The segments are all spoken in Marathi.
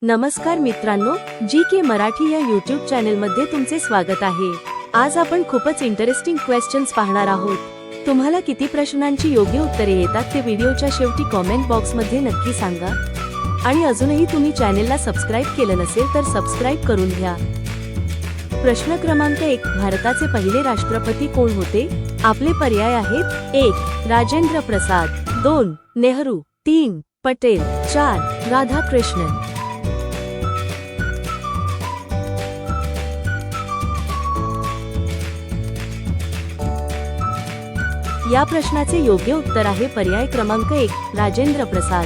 नमस्कार मित्रांनो, जी.के. मराठी या यूट्यूब चॅनलमध्ये तुमचे स्वागत आहे। आज आपण खूपच इंटरेस्टिंग क्वेश्चन्स पाहणार आहोत। तुम्हाला किती प्रश्नांची योग्य उत्तरे येतात ते व्हिडिओच्या शेवटी कमेंट बॉक्समध्ये नक्की सांगा। आणि अजूनही तुम्ही चॅनलला सबस्क्राइब केलं नसेल तर सबस्क्राइब करून घ्या। प्रश्न क्रमांक 1, भारताचे पहिले राष्ट्रपती कोण होते? आपले पर्याय आहेत: 1. राजेंद्र प्रसाद, 2. नेहरू, 3. पटेल, 4. राधाकृष्णन। या प्रश्नाचे योग्य उत्तर आहे पर्याय क्रमांक 1, राजेंद्र प्रसाद।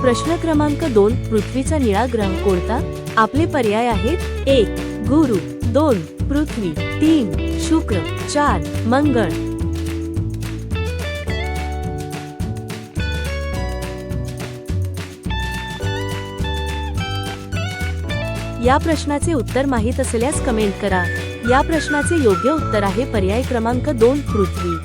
प्रश्न क्रमांक 2, पृथ्वीचा निळा ग्रह कोणता? आपले पर्याय आहेत: 1. गुरु, 2. पृथ्वी, 3. शुक्र, 4. मंगळ। या प्रश्नाचे उत्तर माहित असल्यास कमेंट करा। या प्रश्नाचे योग्य उत्तर आहे पर्याय क्रमांक 2, पृथ्वी।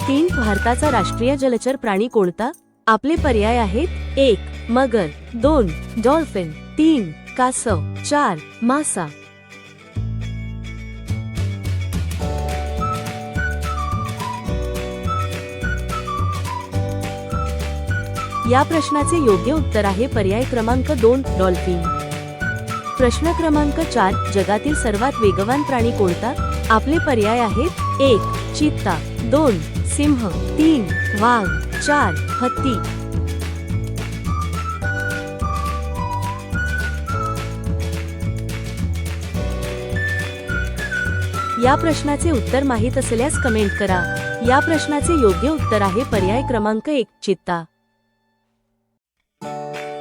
3. भारताचा राष्ट्रीय जलचर प्राणी कोणता? आपले पर्याय आहेत: 1. मगर, 2. डॉल्फिन, 3. कासव, 4. मासा। या प्रश्नाचे योग्य उत्तर आहे पर्याय क्रमांक 2, डॉल्फिन। प्रश्न क्रमांक 4, जगातील सर्वात वेगवान प्राणी कोणता? आपले पर्याय आहेत: 1. चित्ता, 2. सिंह, 3. वाघ, 4. हत्ती। या प्रश्नाचे उत्तर माहित असल्यास कमेंट करा। या प्रश्नाचे योग्य उत्तर आहे पर्याय क्रमांक 1, चित्ता।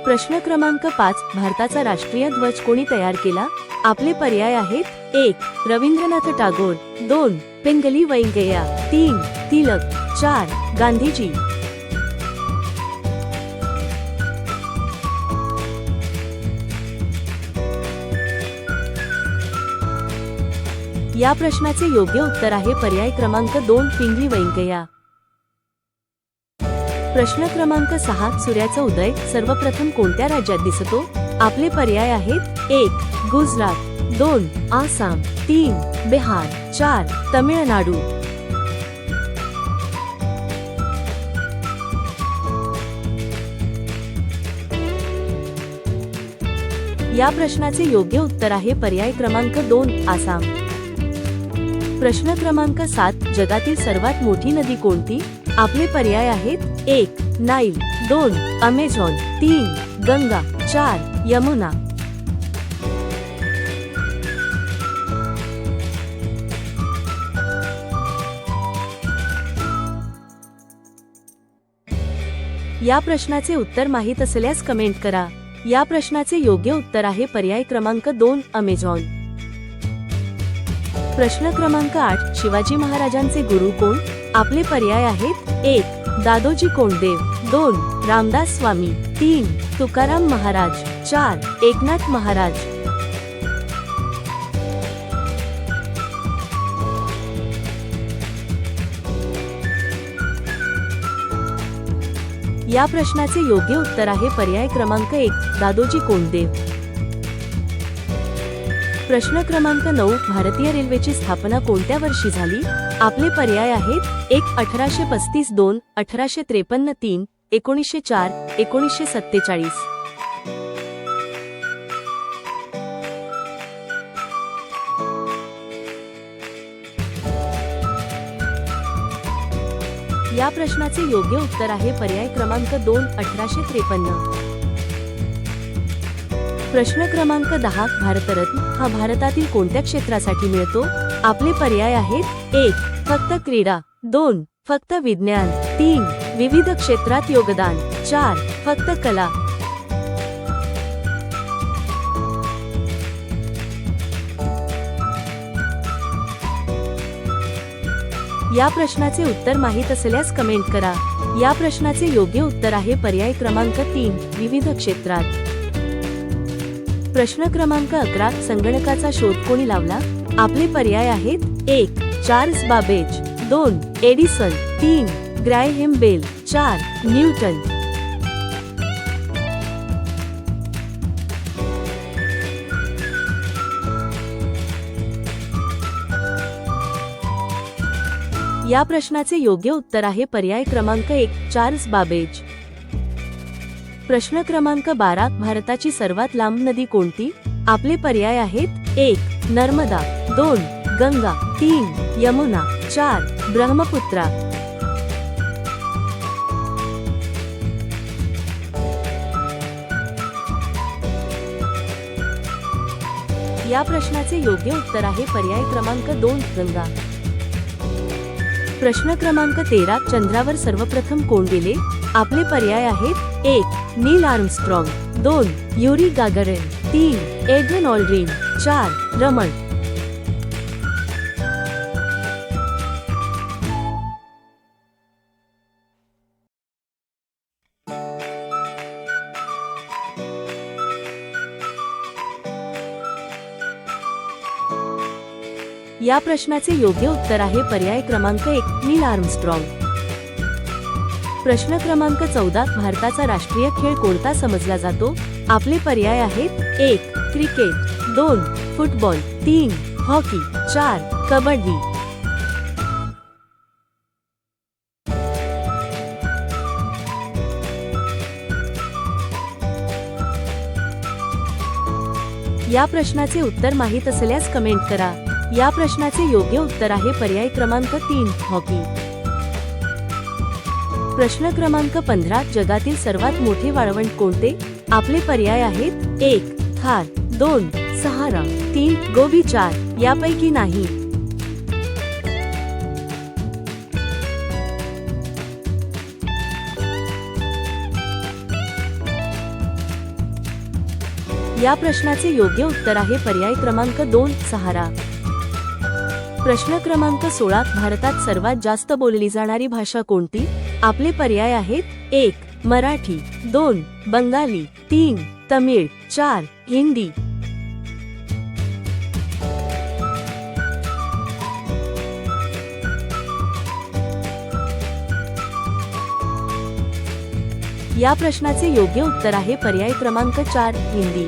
प्रश्न क्रमांक 5, भारताचा राष्ट्रीय ध्वज कोणी तयार केला? आपले पर्याय आहेत: 1. रवींद्रनाथ टागोर, 2. पिंगली वेंकय्या, 3. तिलक, 4. गांधीजी। या प्रश्नाचे योग्य उत्तर आहे पर्याय क्रमांक 2, पिंगली वेंकय्या। प्रश्न क्रमांक 6, सूर्याचा उदय सर्वप्रथम कोणत्या राज्यात दिसतो? आपले पर्याय आहेत: 1. गुजरात, 2. आसाम, 3. बिहार, 4. तमिळनाडू। या प्रश्नाचे योग्य उत्तर आहे पर्याय क्रमांक 2, आसाम। प्रश्न क्रमांक 7, जगातील सर्वात मोठी नदी कोणती? आपले पर्याय आहेत: 1. नाईल, 2. अमेझॉन, 3. गंगा, 4. यमुना। या प्रश्नाचे उत्तर माहित असल्यास कमेंट करा। या प्रश्नाचे योग्य उत्तर आहे पर्याय क्रमांक 2, अमेझॉन। प्रश्न क्रमांक 8, शिवाजी महाराजांचे गुरु कोण? आपले पर्याय आहेत: 1. दादोजी कोंडदेव, 2. रामदास स्वामी, 3. तुकाराम महाराज, 4. एकनाथ महाराज। या प्रश्नाचे योग्य उत्तर आहे पर्याय क्रमांक 1, दादोजी कोंडदेव। प्रश्न क्रमांक 9, भारतीय रेल्वेची स्थापना कोणत्या वर्षी झाली? आपले पर्याय आहेत: 1. 1835, 2. 1853, 3. 1904, 1947। या प्रश्नाचे योग्य उत्तर आहे पर्याय क्रमांक 2, 1853। प्रश्न क्रमांक 10, भारतरत्न हा भारतातील कोणत्या क्षेत्रासाठी मिळतो? आपले पर्याय आहेत: 1. फक्त क्रीडा, 2. फक्त विज्ञान, 3. विविध क्षेत्रात योगदान, 4. फक्त कला। या प्रश्नाचे उत्तर माहित असल्यास कमेंट करा। या प्रश्नाचे योग्य उत्तर आहे पर्याय क्रमांक 3, विविध क्षेत्रात। प्रश्न क्रमांक 11, संगणकाचा शोध कोणी लावला? आपले पर्याय आहेत: 1. Charles Babbage, 2. Edison, 3. Graham Bell, 4. Newton. या प्रश्नाचे योग्य उत्तर आहे पर्याय क्रमांक 1 चार्ल्स बाबेज. प्रश्न क्रमांक 12 भारताची सर्वात लांब नदी कोणती? आपले पर्याय आहेत 1 नर्मदा, 2 गंगा, 3 यमुना, 4 ब्रह्मपुत्रा. या प्रश्नाचे योग्य उत्तर आहे पर्याय क्रमांक 2 गंगा. प्रश्न क्रमांक 13 चंद्रावर सर्वप्रथम कोण गेले? आपले पर्याय आहेत 1 Neil Armstrong, 2 Yuri Gagarin, 3 Edwin Aldrin, 4 Raman. या प्रश्नाचे योग्य उत्तर आहे पर्याय क्रमांक 1 नील आर्मस्ट्रॉंग. प्रश्न क्रमांक 14 भारताचा राष्ट्रीय खेळ कोणता समजला जातो? आपले पर्याय आहेत 1 क्रिकेट, 2 फुटबॉल, 3 हॉकी, 4 कबड्डी. या प्रश्नाचे उत्तर माहित असल्यास कमेंट करा. या प्रश्नाचे योग्य उत्तर आहे पर्याय क्रमांक 3 हॉकी. प्रश्न क्रमांक 15 जगातील सर्वात मोठे वाळवंट कोणते? आपले पर्याय आहेत 1 थार, 2 सहारा, 3 गोबी, 4 यापैकी नाही. या प्रश्नाचे योग्य उत्तर आहे पर्याय क्रमांक 2 सहारा. प्रश्न क्रमांक 16 भारतात सर्वात जास्त बोलली जाणारी भाषा कोणती? आपले पर्याय आहेत 1 मराठी, 2 बंगाली, 3 तमिळ, 4 हिंदी. या प्रश्नाचे योग्य उत्तर आहे पर्याय क्रमांक 4 हिंदी.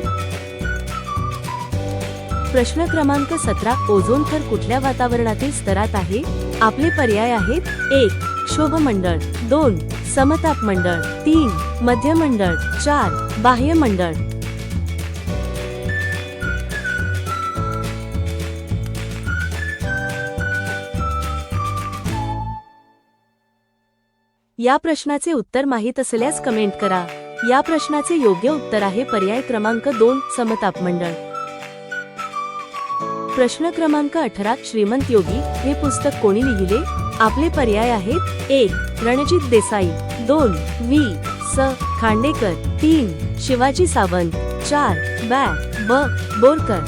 प्रश्न क्रमांक 17 ओझोन थर कुठल्या वातावरणातील स्तरात आहे? आपले पर्याय आहेत 1 क्षोभमंडळ, 2 समतापमंडळ, 3 मध्यमंडळ, 4 बाह्यमंडळ. या प्रश्नाचे उत्तर माहित असल्यास कमेंट करा. या प्रश्नाचे योग्य उत्तर आहे पर्याय क्रमांक 2 समतापमंडळ. प्रश्न क्रमांक 18 श्रीमंत योगी हे पुस्तक कोणी लिहिले? आपले पर्याय आहेत 1 रणजित देसाई, 2 वी स खांडेकर, 3 शिवाजी सावंत, 4 ब बोरकर.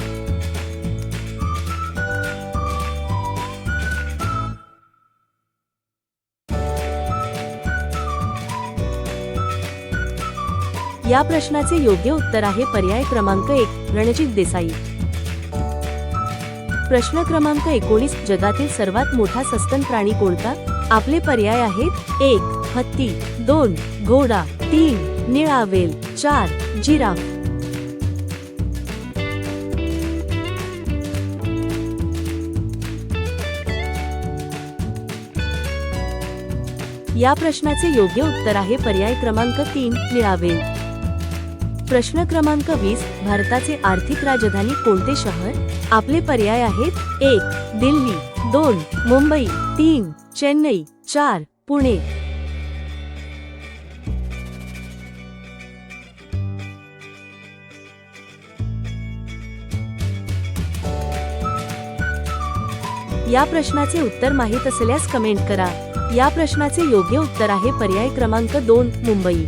या प्रश्नाचे योग्य उत्तर आहे पर्याय क्रमांक 1 रणजित देसाई. प्रश्न क्रमांक 19 जगातील सर्वात मोठा सस्तन प्राणी कोणता? आपले पर्याय आहेत 1 हत्ती, 2 घोडा, 3 निळा वेल, 4 जिराफ. या प्रश्नाचे योग्य उत्तर आहे पर्याय क्रमांक 3 निळा वेल. प्रश्न क्रमांक 20 भारताचे आर्थिक राजधानी कोणते शहर? आपले पर्याय आहेत 1 दिल्ली, 2 मुंबई, 3 चेन्नई, 4 पुणे. या प्रश्नाचे उत्तर माहित असल्यास कमेंट करा. या प्रश्नाचे योग्य उत्तर आहे पर्याय क्रमांक 2 मुंबई.